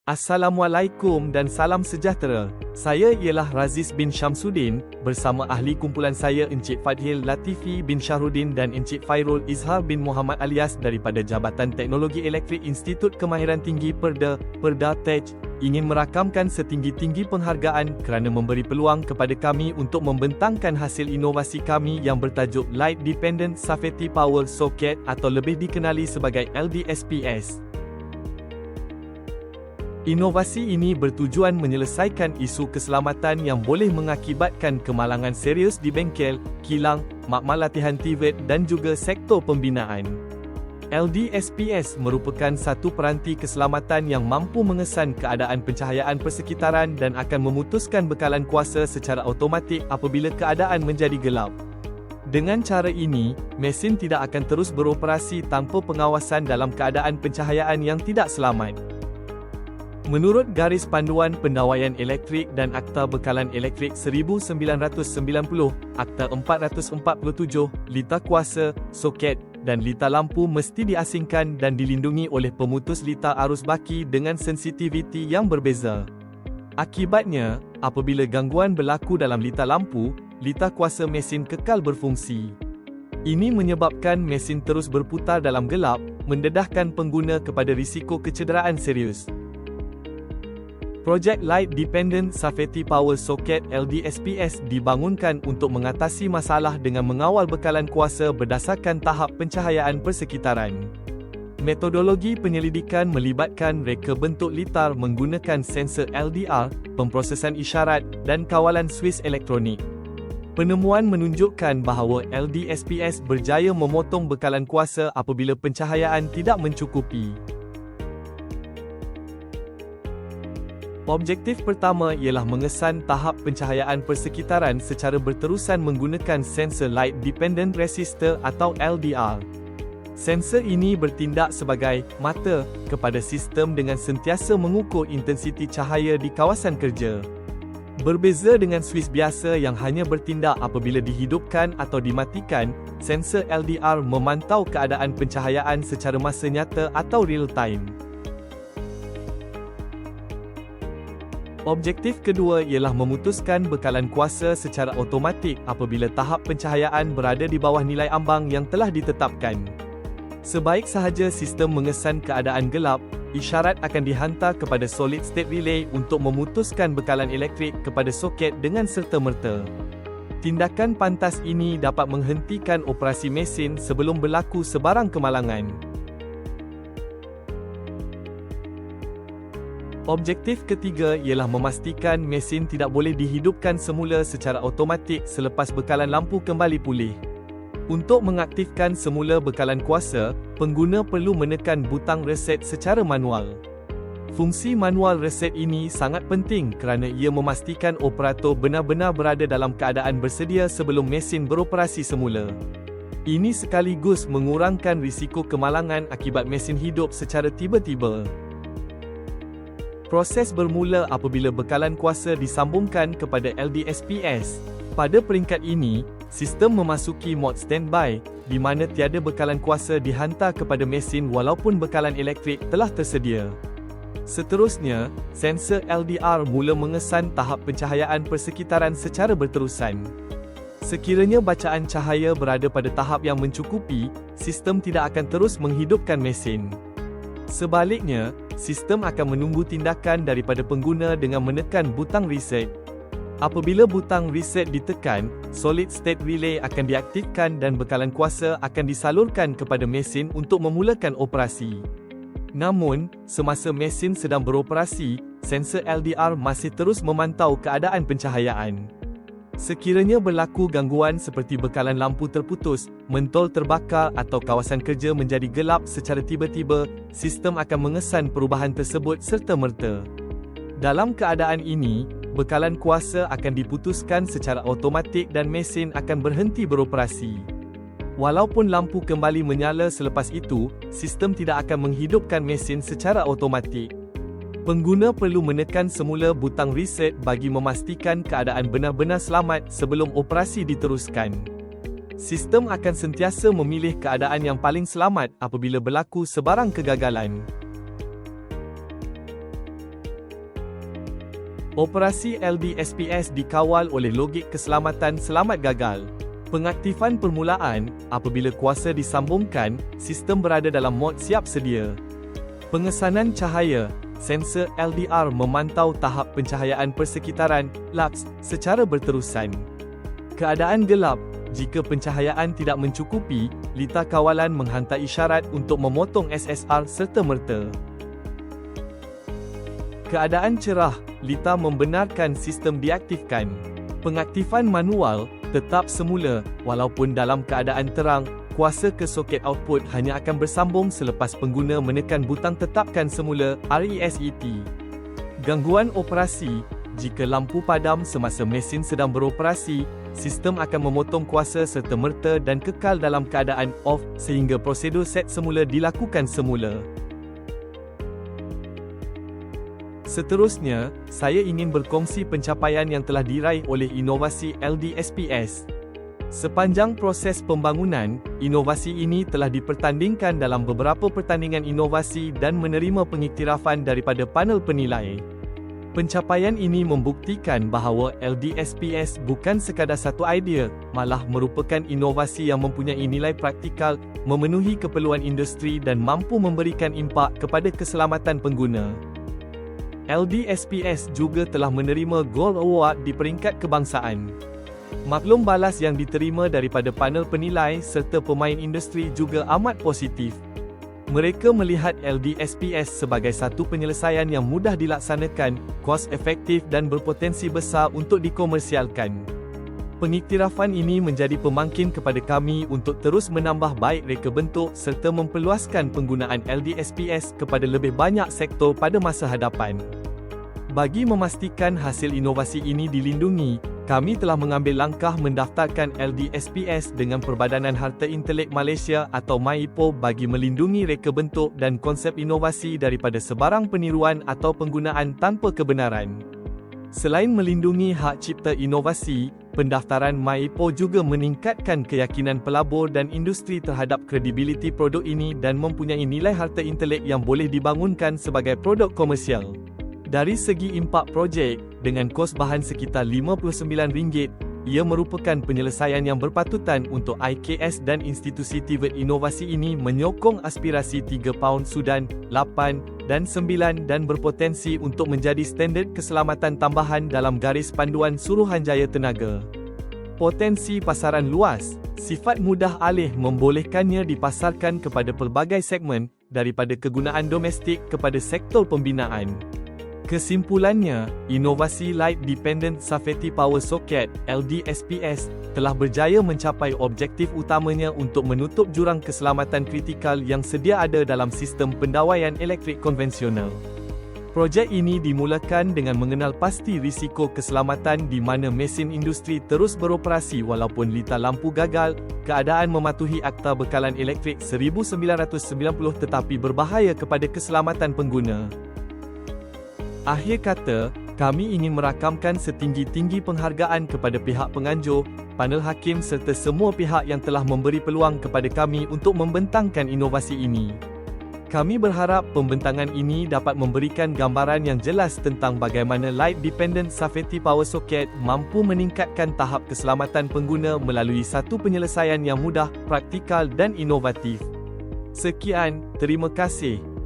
Assalamualaikum dan salam sejahtera. Saya ialah Raziz bin Syamsuddin, bersama ahli kumpulan saya Encik Fadhil Latifi bin Syahrudin dan Encik Fairul Izhar bin Muhammad alias daripada Jabatan Teknologi Elektrik Institut Kemahiran Tinggi Perda TEJ, ingin merakamkan setinggi-tinggi penghargaan kerana memberi peluang kepada kami untuk membentangkan hasil inovasi kami yang bertajuk Light Dependent Safety Power Socket atau lebih dikenali sebagai LDSPS. Inovasi ini bertujuan menyelesaikan isu keselamatan yang boleh mengakibatkan kemalangan serius di bengkel, kilang, makmal latihan TVET dan juga sektor pembinaan. LDSPS merupakan satu peranti keselamatan yang mampu mengesan keadaan pencahayaan persekitaran dan akan memutuskan bekalan kuasa secara automatik apabila keadaan menjadi gelap. Dengan cara ini, mesin tidak akan terus beroperasi tanpa pengawasan dalam keadaan pencahayaan yang tidak selamat. Menurut Garis Panduan Pendawaian Elektrik dan Akta Bekalan Elektrik 1990, Akta 447, lita kuasa, soket, dan lita lampu mesti diasingkan dan dilindungi oleh pemutus lita arus baki dengan sensitiviti yang berbeza. Akibatnya, apabila gangguan berlaku dalam lita lampu, lita kuasa mesin kekal berfungsi. Ini menyebabkan mesin terus berputar dalam gelap, mendedahkan pengguna kepada risiko kecederaan serius. Projek Light Dependent Safety Power Socket LDSPS dibangunkan untuk mengatasi masalah dengan mengawal bekalan kuasa berdasarkan tahap pencahayaan persekitaran. Metodologi penyelidikan melibatkan reka bentuk litar menggunakan sensor LDR, pemprosesan isyarat, dan kawalan Swiss elektronik. Penemuan menunjukkan bahawa LDSPS berjaya memotong bekalan kuasa apabila pencahayaan tidak mencukupi. Objektif pertama ialah mengesan tahap pencahayaan persekitaran secara berterusan menggunakan sensor Light Dependent Resistor atau LDR. Sensor ini bertindak sebagai mata kepada sistem dengan sentiasa mengukur intensiti cahaya di kawasan kerja. Berbeza dengan Swiss biasa yang hanya bertindak apabila dihidupkan atau dimatikan, sensor LDR memantau keadaan pencahayaan secara masa nyata atau real time. Objektif kedua ialah memutuskan bekalan kuasa secara automatik apabila tahap pencahayaan berada di bawah nilai ambang yang telah ditetapkan. Sebaik sahaja sistem mengesan keadaan gelap, isyarat akan dihantar kepada solid state relay untuk memutuskan bekalan elektrik kepada soket dengan serta-merta. Tindakan pantas ini dapat menghentikan operasi mesin sebelum berlaku sebarang kemalangan. Objektif ketiga ialah memastikan mesin tidak boleh dihidupkan semula secara automatik selepas bekalan lampu kembali pulih. Untuk mengaktifkan semula bekalan kuasa, pengguna perlu menekan butang reset secara manual. Fungsi manual reset ini sangat penting kerana ia memastikan operator benar-benar berada dalam keadaan bersedia sebelum mesin beroperasi semula. Ini sekaligus mengurangkan risiko kemalangan akibat mesin hidup secara tiba-tiba. Proses bermula apabila bekalan kuasa disambungkan kepada LDSPS. Pada peringkat ini, sistem memasuki mod standby, di mana tiada bekalan kuasa dihantar kepada mesin walaupun bekalan elektrik telah tersedia. Seterusnya, sensor LDR mula mengesan tahap pencahayaan persekitaran secara berterusan. Sekiranya bacaan cahaya berada pada tahap yang mencukupi, sistem tidak akan terus menghidupkan mesin. Sebaliknya, sistem akan menunggu tindakan daripada pengguna dengan menekan butang reset. Apabila butang reset ditekan, solid state relay akan diaktifkan dan bekalan kuasa akan disalurkan kepada mesin untuk memulakan operasi. Namun, semasa mesin sedang beroperasi, sensor LDR masih terus memantau keadaan pencahayaan. Sekiranya berlaku gangguan seperti bekalan lampu terputus, mentol terbakar atau kawasan kerja menjadi gelap secara tiba-tiba, sistem akan mengesan perubahan tersebut serta-merta. Dalam keadaan ini, bekalan kuasa akan diputuskan secara automatik dan mesin akan berhenti beroperasi. Walaupun lampu kembali menyala selepas itu, sistem tidak akan menghidupkan mesin secara automatik. Pengguna perlu menekan semula butang reset bagi memastikan keadaan benar-benar selamat sebelum operasi diteruskan. Sistem akan sentiasa memilih keadaan yang paling selamat apabila berlaku sebarang kegagalan. Operasi LDSPS dikawal oleh logik keselamatan selamat gagal. Pengaktifan permulaan, apabila kuasa disambungkan, sistem berada dalam mod siap sedia. Pengesanan cahaya, sensor LDR memantau tahap pencahayaan persekitaran, LUX, secara berterusan. Keadaan gelap, jika pencahayaan tidak mencukupi, lita kawalan menghantar isyarat untuk memotong SSR serta-merta. Keadaan cerah, lita membenarkan sistem diaktifkan. Pengaktifan manual, tetap semula, walaupun dalam keadaan terang, kuasa ke soket output hanya akan bersambung selepas pengguna menekan butang tetapkan semula, RESET. Gangguan operasi, jika lampu padam semasa mesin sedang beroperasi, sistem akan memotong kuasa serta-merta dan kekal dalam keadaan off sehingga prosedur set semula dilakukan semula. Seterusnya, saya ingin berkongsi pencapaian yang telah diraih oleh inovasi LDSPS. Sepanjang proses pembangunan, inovasi ini telah dipertandingkan dalam beberapa pertandingan inovasi dan menerima pengiktirafan daripada panel penilai. Pencapaian ini membuktikan bahawa LDSPS bukan sekadar satu idea, malah merupakan inovasi yang mempunyai nilai praktikal, memenuhi keperluan industri dan mampu memberikan impak kepada keselamatan pengguna. LDSPS juga telah menerima Gold Award di peringkat kebangsaan. Maklum balas yang diterima daripada panel penilai serta pemain industri juga amat positif. Mereka melihat LDSPS sebagai satu penyelesaian yang mudah dilaksanakan, kos efektif dan berpotensi besar untuk dikomersialkan. Pengiktirafan ini menjadi pemangkin kepada kami untuk terus menambah baik reka bentuk serta memperluaskan penggunaan LDSPS kepada lebih banyak sektor pada masa hadapan. Bagi memastikan hasil inovasi ini dilindungi, kami telah mengambil langkah mendaftarkan LDSPS dengan Perbadanan Harta Intelek Malaysia atau MyIPO bagi melindungi reka bentuk dan konsep inovasi daripada sebarang peniruan atau penggunaan tanpa kebenaran. Selain melindungi hak cipta inovasi, pendaftaran MyIPO juga meningkatkan keyakinan pelabur dan industri terhadap kredibiliti produk ini dan mempunyai nilai harta intelek yang boleh dibangunkan sebagai produk komersial. Dari segi impak projek, dengan kos bahan sekitar RM59, ia merupakan penyelesaian yang berpatutan untuk IKS dan institusi Tibet inovasi ini menyokong aspirasi 3 Pound Sudan, 8 dan 9 dan berpotensi untuk menjadi standard keselamatan tambahan dalam garis panduan Suruhanjaya Tenaga. Potensi pasaran luas, sifat mudah alih membolehkannya dipasarkan kepada pelbagai segmen, daripada kegunaan domestik kepada sektor pembinaan. Kesimpulannya, inovasi Light Dependent Safety Power Socket (LDSPS) telah berjaya mencapai objektif utamanya untuk menutup jurang keselamatan kritikal yang sedia ada dalam sistem pendawaian elektrik konvensional. Projek ini dimulakan dengan mengenal pasti risiko keselamatan di mana mesin industri terus beroperasi walaupun lita lampu gagal, keadaan mematuhi Akta Bekalan Elektrik 1990 tetapi berbahaya kepada keselamatan pengguna. Akhir kata, kami ingin merakamkan setinggi-tinggi penghargaan kepada pihak penganjur, panel hakim serta semua pihak yang telah memberi peluang kepada kami untuk membentangkan inovasi ini. Kami berharap pembentangan ini dapat memberikan gambaran yang jelas tentang bagaimana Light Dependent Safety Power Socket mampu meningkatkan tahap keselamatan pengguna melalui satu penyelesaian yang mudah, praktikal dan inovatif. Sekian, terima kasih.